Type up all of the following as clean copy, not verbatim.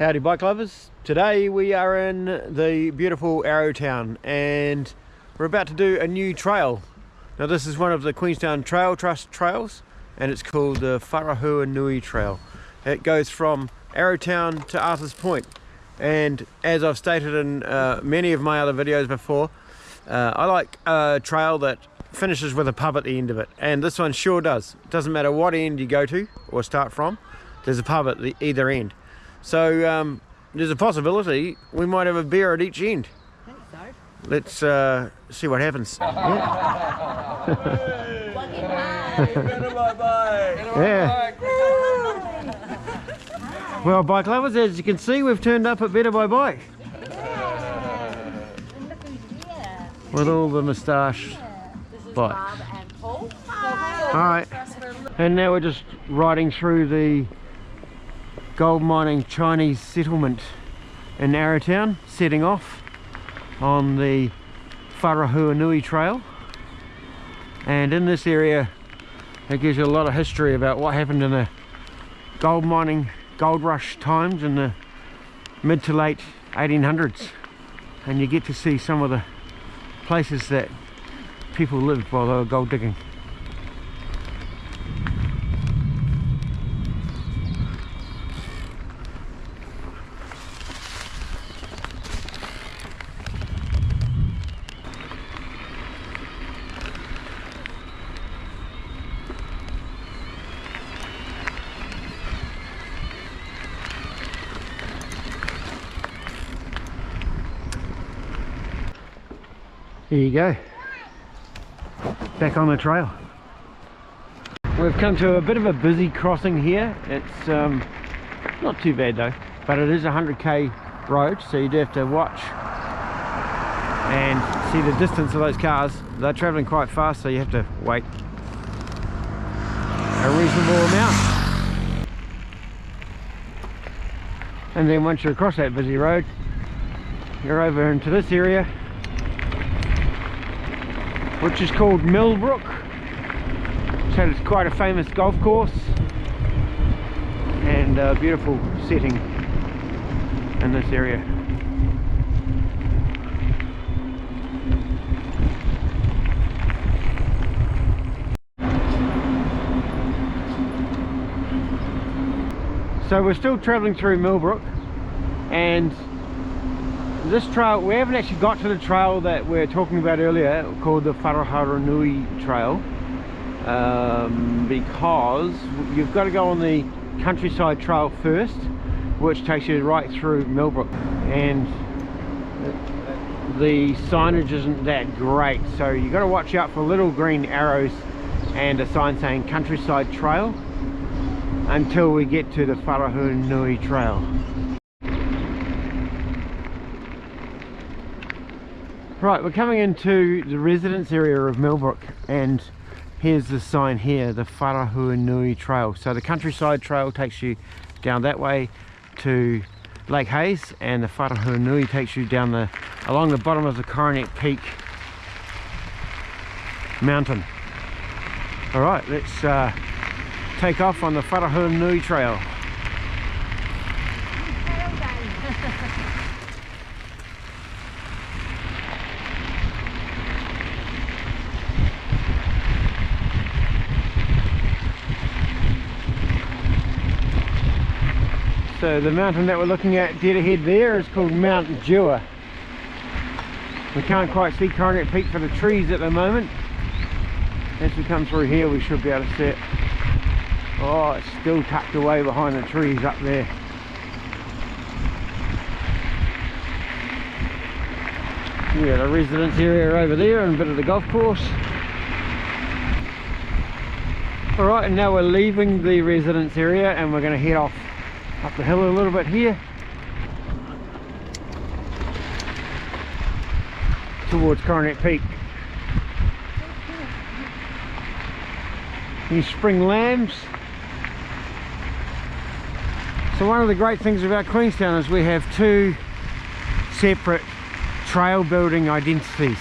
Howdy bike lovers. Today we are in the beautiful Arrowtown and we're about to do a new trail. Now this is one of the Queenstown Trail Trust trails and it's called the Wharehuanui Trail. It goes from Arrowtown to Arthur's Point, and as I've stated in many of my other videos before, I like a trail that finishes with a pub at the end of it, and this one sure does. It doesn't matter what end you go to or start from, there's a pub at either end. So there's a possibility we might have a beer at each end. I think so. Let's see what happens. Yeah. Well, bike lovers, as you can see, we've turned up at Better by Bike. With all the moustache bikes. Barb and Paul. Alright, and now we're just riding through the gold mining Chinese settlement in Arrowtown, setting off on the Wharehuanui Trail. And in this area it gives you a lot of history about what happened in the gold mining, gold rush times in the mid to late 1800s, and you get to see some of the places that people lived while they were gold digging. There you go, back on the trail. We've come to a bit of a busy crossing here. It's not too bad though, but it is a 100k road, so you do have to watch and see the distance of those cars. They're travelling quite fast, so you have to wait a reasonable amount. And then once you're across that busy road, you're over into this area, which is called Millbrook. So it's quite a famous golf course and a beautiful setting in this area. So we're still travelling through Millbrook, and this trail, we haven't actually got to the trail that we were talking about earlier called the Wharehuanui Trail, because you've got to go on the countryside trail first, which takes you right through Millbrook, and the signage isn't that great, so you've got to watch out for little green arrows and a sign saying countryside trail until we get to the Wharehuanui Trail. Right, we're coming into the residence area of Millbrook, and here's the sign here, the Wharehuanui Trail. So the countryside trail takes you down that way to Lake Hayes, and the Wharehuanui takes you down along the bottom of the Coronet Peak mountain. Alright, let's take off on the Wharehuanui Trail. So the mountain that we're looking at dead ahead there is called Mount Dewar. We can't quite see Coronet Peak for the trees at the moment. As we come through here we should be able to see it. Oh, it's still tucked away behind the trees up there. We got a residence area over there and a bit of the golf course. Alright, and now we're leaving the residence area and we're going to head off up the hill a little bit here towards Coronet Peak. These spring lambs. So one of the great things about Queenstown is we have two separate trail building identities.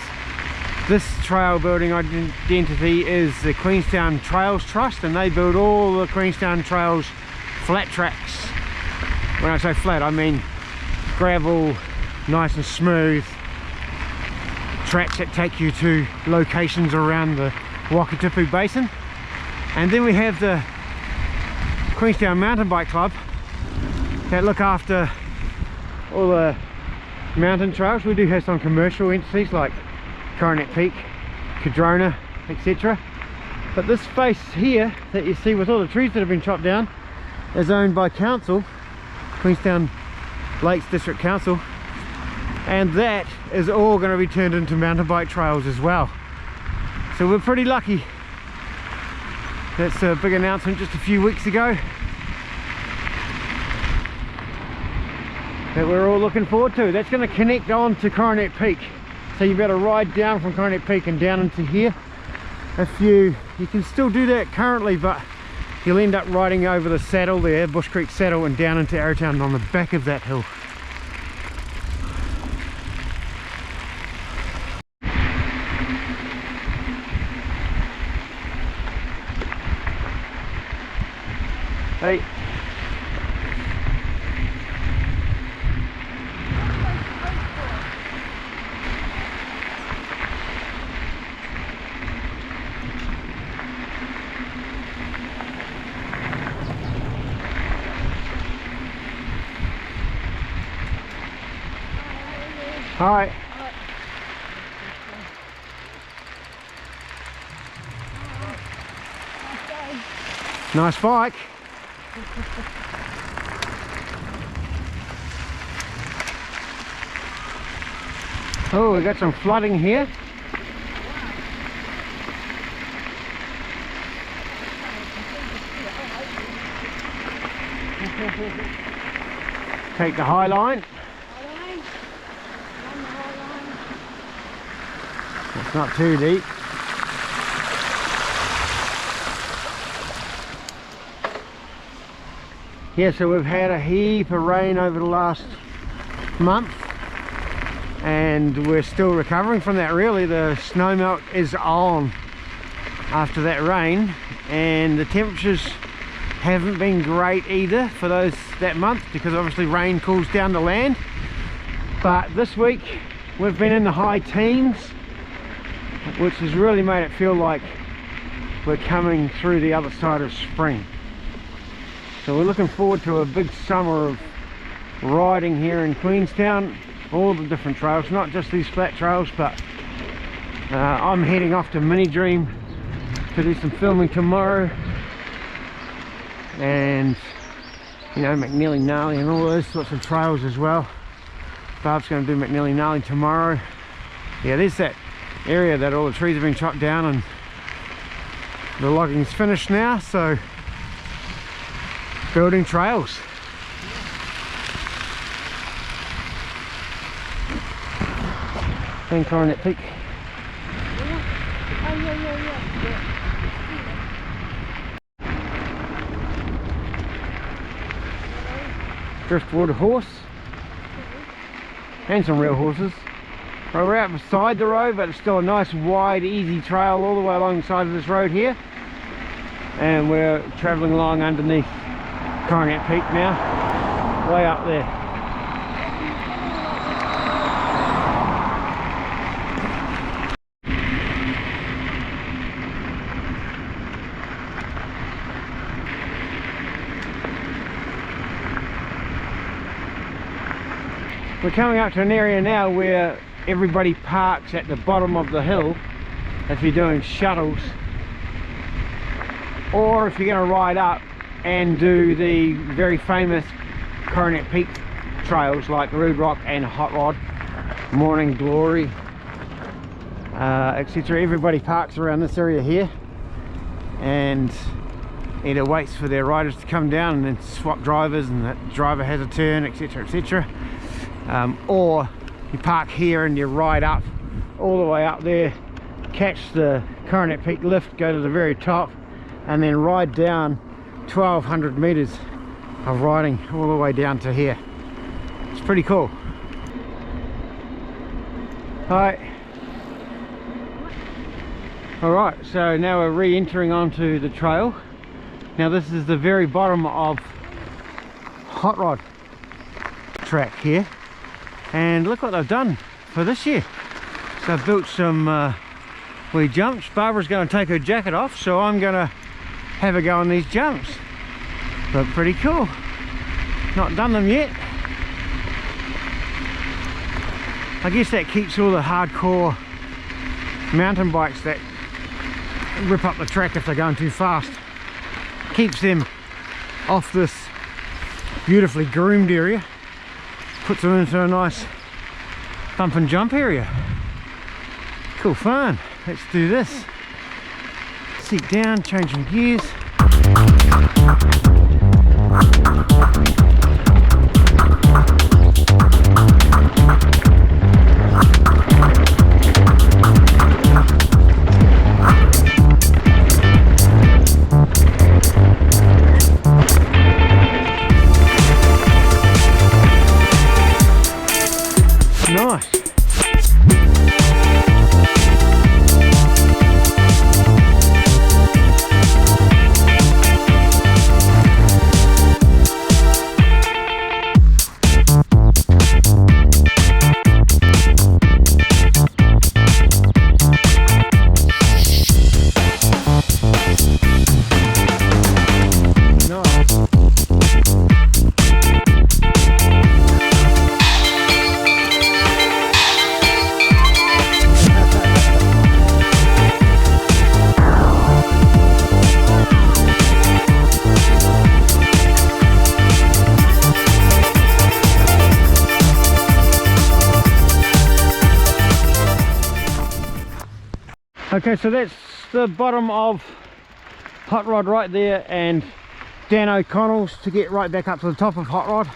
This trail building identity is the Queenstown Trails Trust, and they build all the Queenstown Trails flat tracks When I say flat, I mean gravel, nice and smooth, tracks that take you to locations around the Wakatipu Basin. And then we have the Queenstown Mountain Bike Club that look after all the mountain trails. We do have some commercial entities like Coronet Peak, Coronet, etc. But this space here that you see with all the trees that have been chopped down is owned by council, Queenstown Lakes District Council, and that is all going to be turned into mountain bike trails as well. So we're pretty lucky. That's a big announcement just a few weeks ago that we're all looking forward to. That's going to connect on to Coronet Peak, so you better ride down from Coronet Peak and down into here. You can still do that currently, but you'll end up riding over the saddle there, Bush Creek Saddle, and down into Arrowtown on the back of that hill. Hey. Hi. Nice bike. Oh, we got some flooding here. Take the high line. It's not too deep. Yeah, so we've had a heap of rain over the last month and we're still recovering from that really. The snow melt is on after that rain and the temperatures haven't been great either for that month, because obviously rain cools down the land. But this week we've been in the high teens, which has really made it feel like we're coming through the other side of spring. So we're looking forward to a big summer of riding here in Queenstown, all the different trails, not just these flat trails, but I'm heading off to Mini Dream to do some filming tomorrow, and you know, McNeely Gnarly and all those sorts of trails as well. Barb's going to do McNeely Gnarly tomorrow. Yeah, there's that area that all the trees have been chopped down and the logging's finished now, so building trails. And Coronet Peak. Driftwood horse and some real horses. Well, we're out beside the road, but it's still a nice wide easy trail all the way along the side of this road here, and we're travelling along underneath Coronet Peak now, way up there. We're coming up to an area now where everybody parks at the bottom of the hill if you're doing shuttles, or if you're going to ride up and do the very famous Coronet Peak trails like Rude Rock and Hot Rod, Morning Glory, etc. Everybody parks around this area here and either waits for their riders to come down and then swap drivers, and that driver has a turn, etc, etc. Or you park here and you ride up all the way up there, catch the Coronet Peak lift, go to the very top, and then ride down 1200 meters of riding all the way down to here. It's pretty cool. Hi. Alright, so now we're re-entering onto the trail. Now this is the very bottom of Hot Rod. track here, and look what they've done for this year. So I've built some wee jumps. Barbara's going to take her jacket off, so I'm going to have a go on these jumps. Look pretty cool. Not done them yet. I guess that keeps all the hardcore mountain bikes that rip up the track if they're going too fast, keeps them off this beautifully groomed area, puts them into a nice bump and jump area. Cool fun. Let's do this. Seat down, changing gears. Nice. Okay, so that's the bottom of Hot Rod right there, and Dan O'Connell's to get right back up to the top of Hot Rod,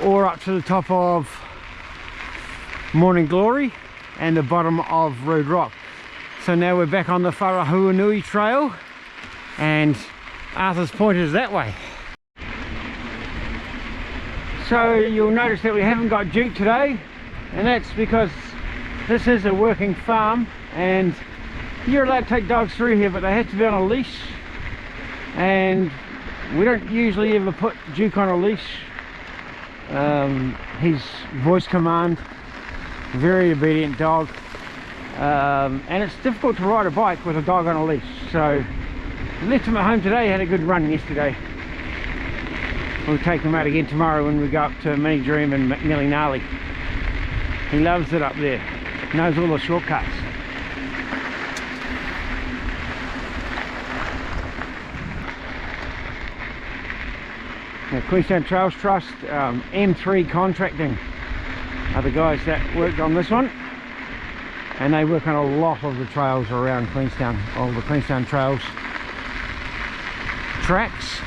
or up to the top of Morning Glory and the bottom of Rude Rock. So now we're back on the Wharehuanui Trail, and Arthur's Point is that way. So you'll notice that we haven't got Duke today, and that's because this is a working farm, and you're allowed to take dogs through here, but they have to be on a leash, and we don't usually ever put Duke on a leash. He's voice command, very obedient dog, and it's difficult to ride a bike with a dog on a leash. So we left him at home today, had a good run yesterday. We'll take him out again tomorrow when we go up to Mini Dream and Millinali. He loves it up there, knows all the shortcuts. The Queenstown Trails Trust, M3 Contracting are the guys that worked on this one, and they work on a lot of the trails around Queenstown, all the Queenstown Trails tracks.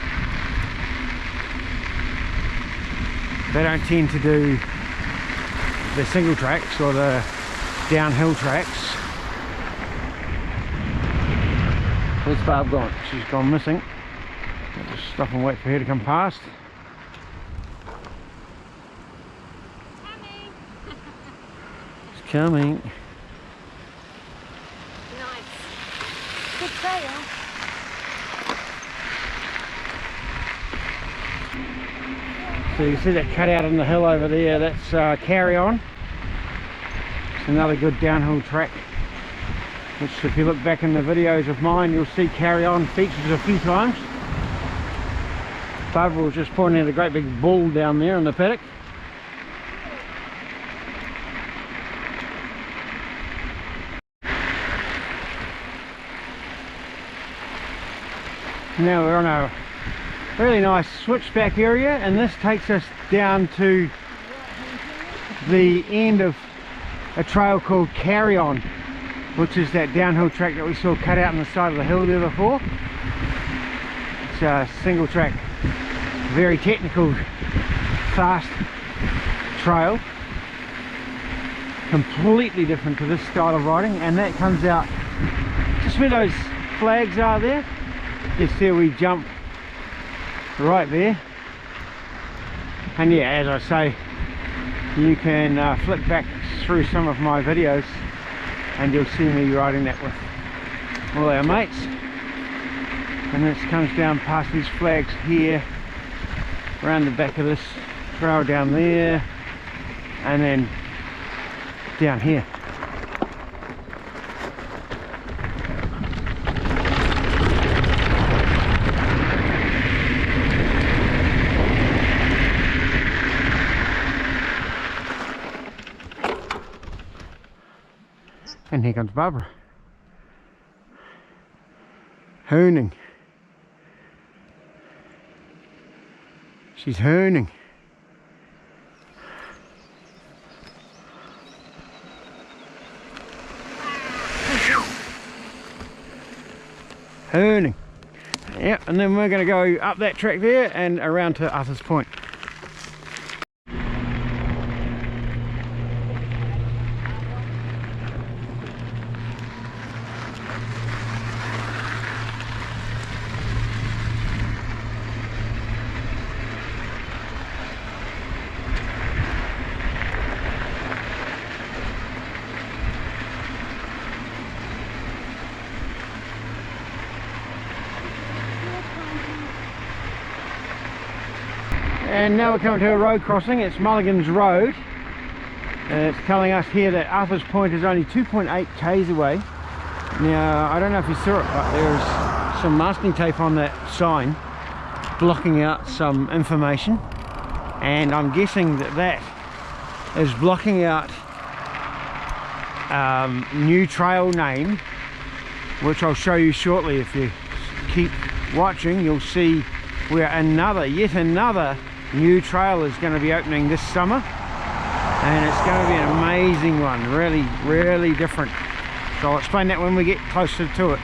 They don't tend to do the single tracks or the downhill tracks. Where's Barb gone? She's gone missing. I'll just stop and wait for her to come past. It's coming. Nice. Good trail. So you see that cutout on the hill over there, that's Carry On. It's another good downhill track, which if you look back in the videos of mine, you'll see Carry On features a few times. Barbara was just pointing at a great big bull down there in the paddock. Now we're on a really nice switchback area, and this takes us down to the end of a trail called Carry On, which is that downhill track that we saw cut out on the side of the hill there before. It's a single track, very technical, fast trail, completely different to this style of riding, and that comes out just where those flags are there. Just there we jump right there, and yeah, as I say, you can flick back through some of my videos and you'll see me riding that with all our mates. And this comes down past these flags here, around the back of this trail down there and then down here. And here comes Barbara. Hooning. She's hooning. Hooning. Yeah, and then we're going to go up that track there and around to Arthur's Point. And now we're coming to a road crossing. It's Mulligan's Road. It's telling us here that Arthur's Point is only 2.8 k's away. Now, I don't know if you saw it, but there's some masking tape on that sign blocking out some information. And I'm guessing that that is blocking out new trail name, which I'll show you shortly. If you keep watching, you'll see where yet another new trail is going to be opening this summer, and it's going to be an amazing one. Really different. So I'll explain that when we get closer to it.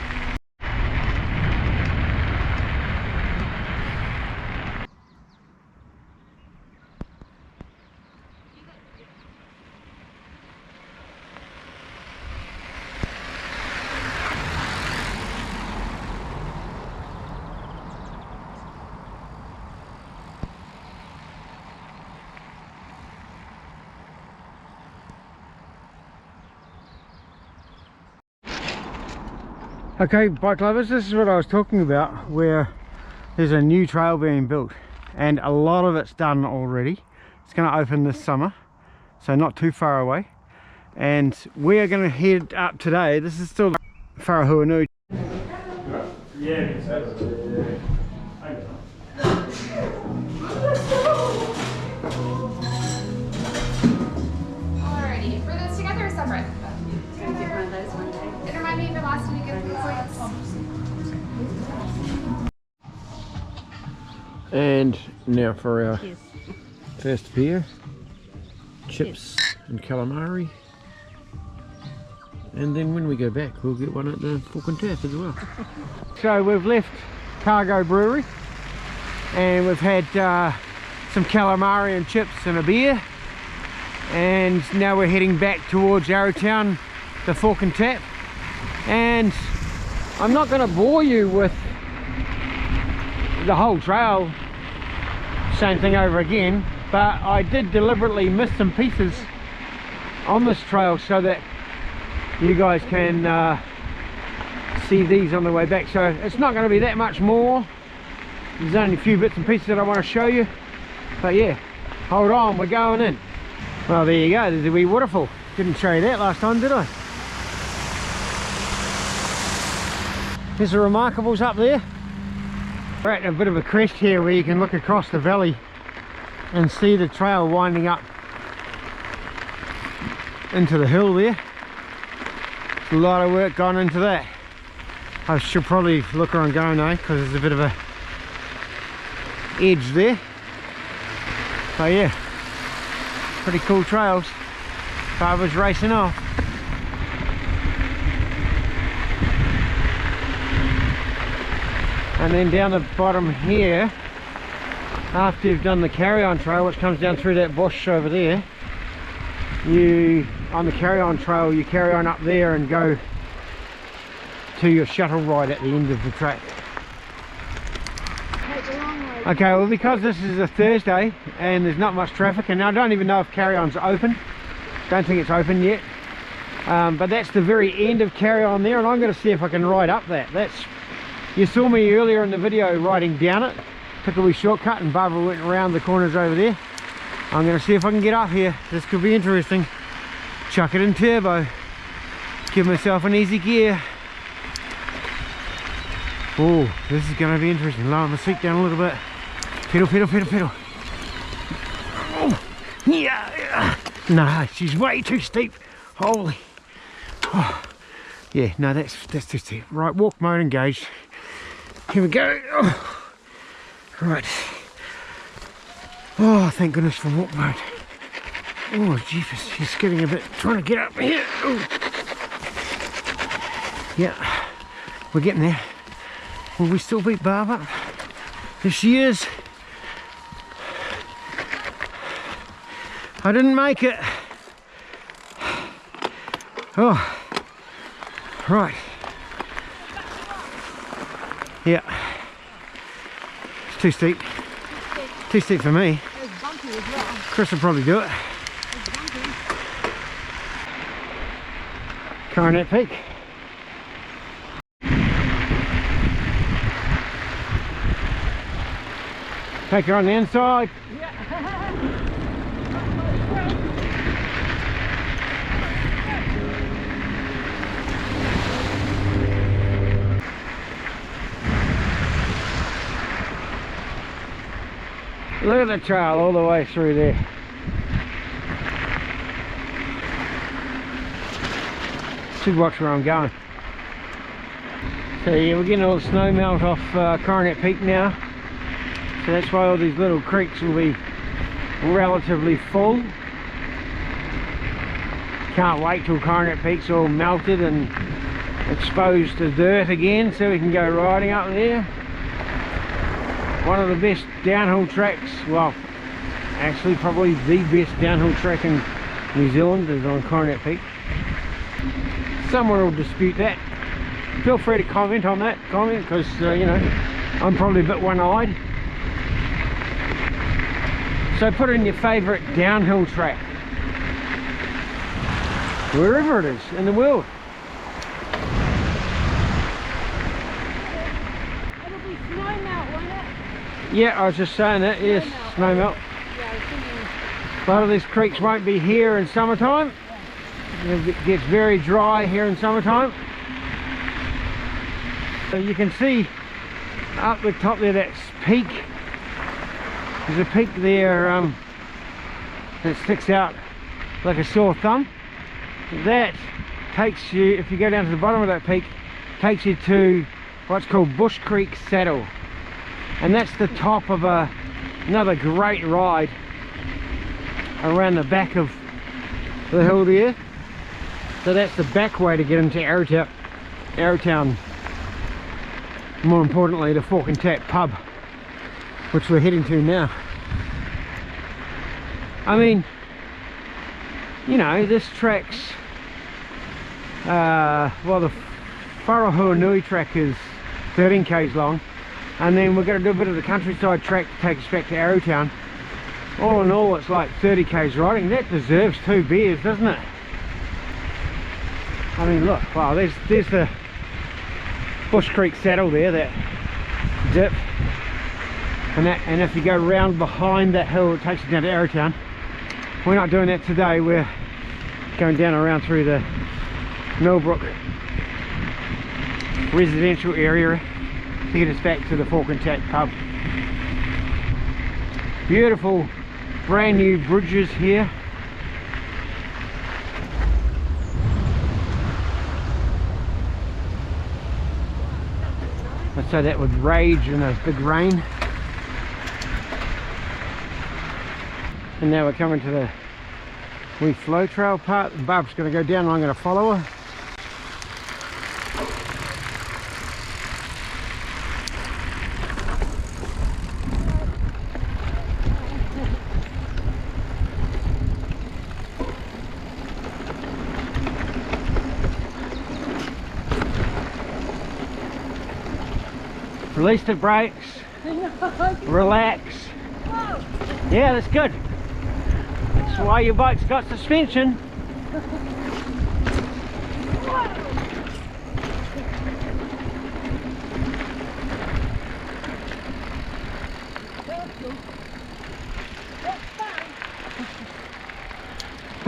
Okay, bike lovers, this is what I was talking about, where there's a new trail being built and a lot of it's done already. It's going to open this summer, so not too far away, and we are going to head up today. This is still Wharehuanui. Alrighty, for this together or separate? Can I get one of those one day? And remind me of the last one you get the points. And now for our Yes. first beer, chips and calamari. And then when we go back, we'll get one at the Fork and Tap as well. So we've left Cargo Brewery and we've had some calamari and chips and a beer. And now we're heading back towards Arrowtown, the Fork and Tap. And I'm not going to bore you with the whole trail, same thing over again, but I did deliberately miss some pieces on this trail so that you guys can see these on the way back. So it's not going to be that much more. There's only a few bits and pieces that I want to show you, but yeah, hold on, we're going in. Well, there you go, there's a wee waterfall. Didn't show you that last time, did I? There's the Remarkables up there. We're at a bit of a crest here where you can look across the valley and see the trail winding up into the hill there. There's a lot of work gone into that. I should probably look around going now because there's a bit of a edge there. So yeah, pretty cool trails. Barbara's racing off. And then down the bottom here, after you've done the carry-on trail, which comes down through that bush over there, on the carry-on trail, you carry on up there and go to your shuttle ride at the end of the track. Okay, well, because this is a Thursday and there's not much traffic, and I don't even know if carry-on's open. Don't think it's open yet. But that's the very end of carry-on there, and I'm going to see if I can ride up that. You saw me earlier in the video riding down it. Took a wee shortcut and Barbara went around the corners over there. I'm going to see if I can get up here. This could be interesting. Chuck it in turbo. Give myself an easy gear. Oh, this is going to be interesting. Lower my seat down a little bit. Pedal, pedal, pedal, pedal. Oh, yeah. No, she's way too steep. Holy. Oh, yeah, no, that's too steep. Right, walk mode engaged. Here we go. Oh, right. Oh, thank goodness for walk mode. Oh, jeepers, she's getting a bit, trying to get up here. Oh. Yeah, we're getting there. Will we still beat Barb up? There she is. I didn't make it. Oh, right. Yeah. It's too steep. Too steep for me. Chris will probably do it. Coronet Peak. Take her on the inside. Look at the trail all the way through there. Should watch where I'm going. So yeah, we're getting all the snow melt off Coronet Peak now. So that's why all these little creeks will be relatively full. Can't wait till Coronet Peak's all melted and exposed to dirt again so we can go riding up there. One of the best downhill tracks, well, actually probably the best downhill track in New Zealand is on Coronet Peak. Someone will dispute that. Feel free to comment on that because you know, I'm probably a bit one-eyed. So put in your favourite downhill track, wherever it is in the world. It'll be snow melt, won't it? Yeah, I was just saying that, yes, snow melt. Yeah, I was thinking. A lot of these creeks won't be here in summertime. It gets very dry here in summertime. So you can see up the top there, that's peak. There's a peak there that sticks out like a sore thumb. That takes you, if you go down to the bottom of that peak, takes you to what's called Bush Creek Saddle. And that's the top of another great ride around the back of the hill there. So that's the back way to get into Arrowtown. More importantly, the Fork and Tap pub, which we're heading to now. I mean, you know, this track's well, the Wharehuanui track is 13 k's long, and then we're going to do a bit of the countryside track to take us back to Arrowtown. All in all, it's like 30 k's riding. That deserves 2 beers, doesn't it? I mean, look, wow, there's the Bush Creek Saddle there, that dip, and if you go round behind that hill, it takes you down to Arrowtown. We're not doing that today. We're going down around through the Millbrook residential area to get us back to the Fork and Tap pub. Beautiful brand new bridges here. And so that would rage in a big rain. And now we're coming to the wee flow trail part. Barb's going to go down and I'm going to follow her. Release the brakes. Relax. Yeah, that's good. That's why your bike's got suspension.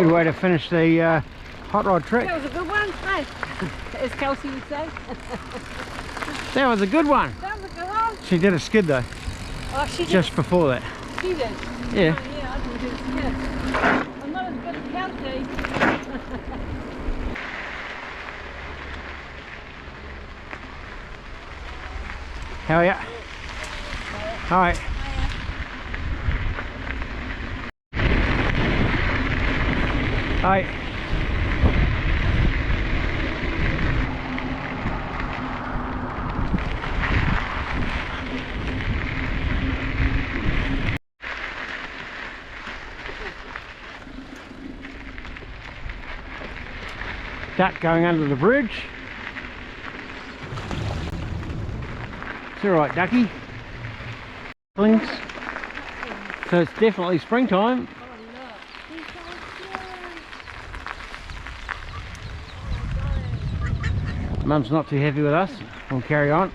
Good way to finish the hot rod trip. That was a good one, hey? As Kelsey would say. That was a good one. That was a good one. She did a skid though, Oh, she did. just before that. She did. Yeah. Oh, yeah, I didn't do a skid. I'm not as good as Kelsey. How are you? Alright. Alright. Duck going under the bridge. It's alright, ducky. Things. So it's definitely springtime. Mum's not too happy with us. We'll carry on.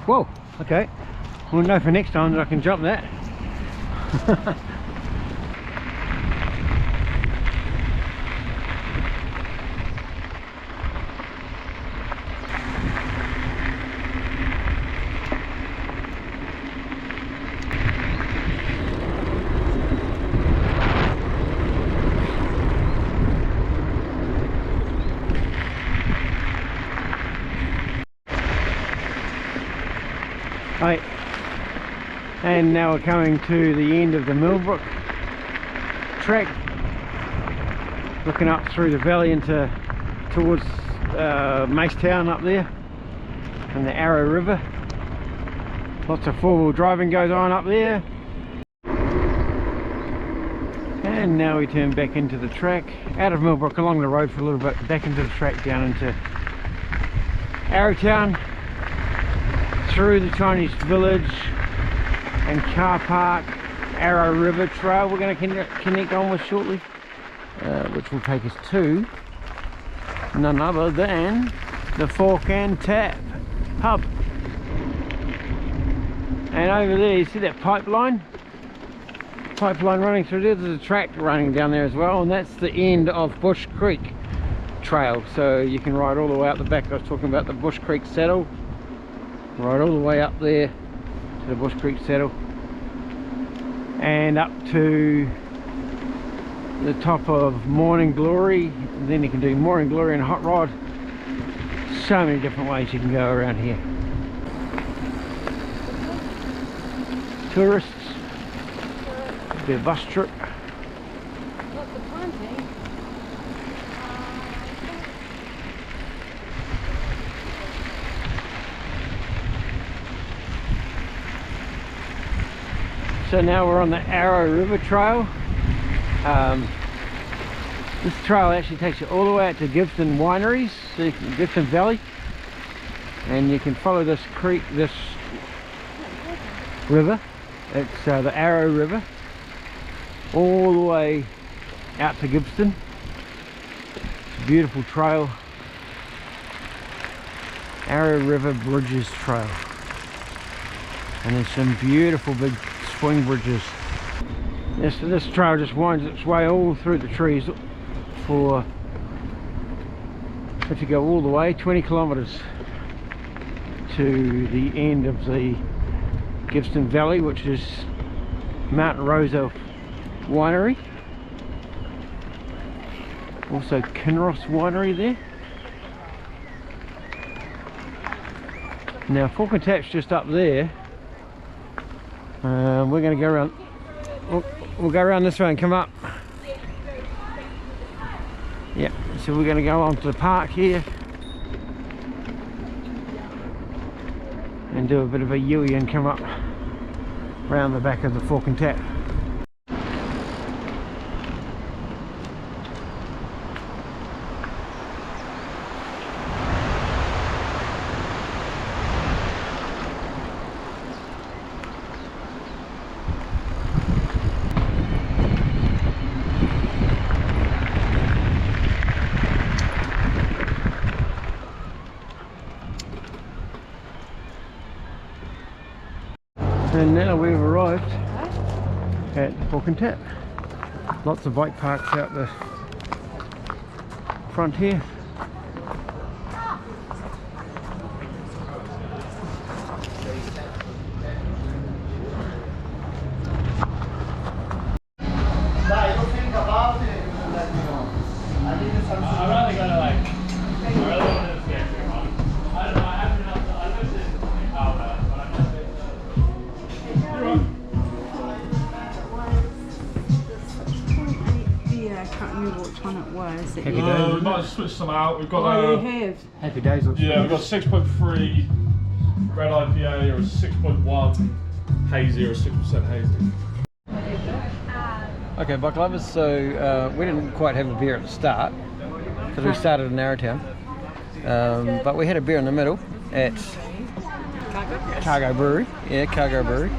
Whoa, okay. We'll know for next time that I can jump that. Right, and now we're coming to the end of the Millbrook track, looking up through the valley into towards Macetown up there and the Arrow River. Lots of four-wheel driving goes on up there. And now we turn back into the track, out of Millbrook, along the road for a little bit, back into the track, down into Arrowtown, through the Chinese village and car park, Arrow River Trail we're going to connect on with shortly, which will take us to none other than the Fork and Tap pub. And over there you see that pipeline running through there. There's a track running down there as well, and that's the end of Bush Creek Trail, so you can ride all the way out the back. I was talking about the Bush Creek Saddle. Right all the way up there to the Bush Creek Saddle and up to the top of Morning Glory, and then you can do Morning Glory and Hot Rod. So many different ways you can go around here. Tourists, be a bus trip. Lots of planting. So now we're on the Arrow River Trail. This trail actually takes you all the way out to Gibson Wineries, so Gibson Valley, and you can follow this creek, this river. It's the Arrow River, all the way out to Gibson. It's a beautiful trail. Arrow River Bridges Trail, and there's some beautiful big swing bridges. This trail just winds its way all through the trees for, if you go all the way 20 kilometers to the end of the Gibson Valley, which is Mount Rosa Winery, also Kinross Winery there. Now Fork and Tap's just up there. We're going to go around, we'll go around this way and come up. Yeah, so we're going to go on to the park here and do a bit of a U-ey and come up round the back of the Fork and Tap. And now we've arrived at the Fork and Tap. Lots of bike parks out the front here. Happy days. We might have switched some out. We've got Happy days. yeah, we've got 6.3 red IPA or a 6.1 hazy or a 6% hazy. Okay, bike lovers, so we didn't quite have a beer at the start because we started in Arrowtown, but we had a beer in the middle at Cargo Brewery, Cargo Brewery,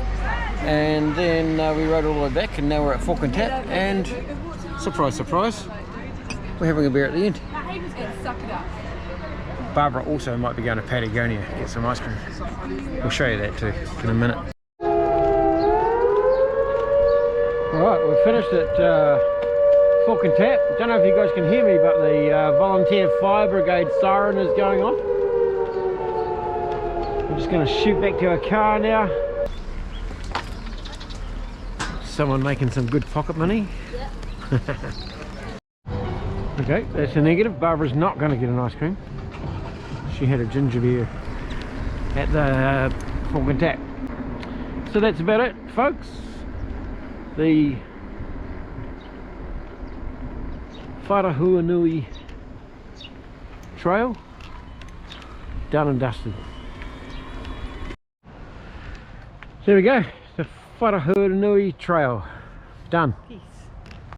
and then we rode all the way back and now we're at Fork and Tap, and surprise, surprise, we're having a beer at the end. Barbara also might be going to Patagonia to get some ice cream. We'll show you that too in a minute. Alright, we're finished at Fork and Tap. Don't know if you guys can hear me, but the volunteer fire brigade siren is going off. We're just going to shoot back to our car now. Someone making some good pocket money. Okay, that's a negative. Barbara's not going to get an ice cream. She had a ginger beer at the Fork and Tap. So that's about it, folks. The Wharehuanui Trail done and dusted. There we go, the Wharehuanui Trail done. Peace.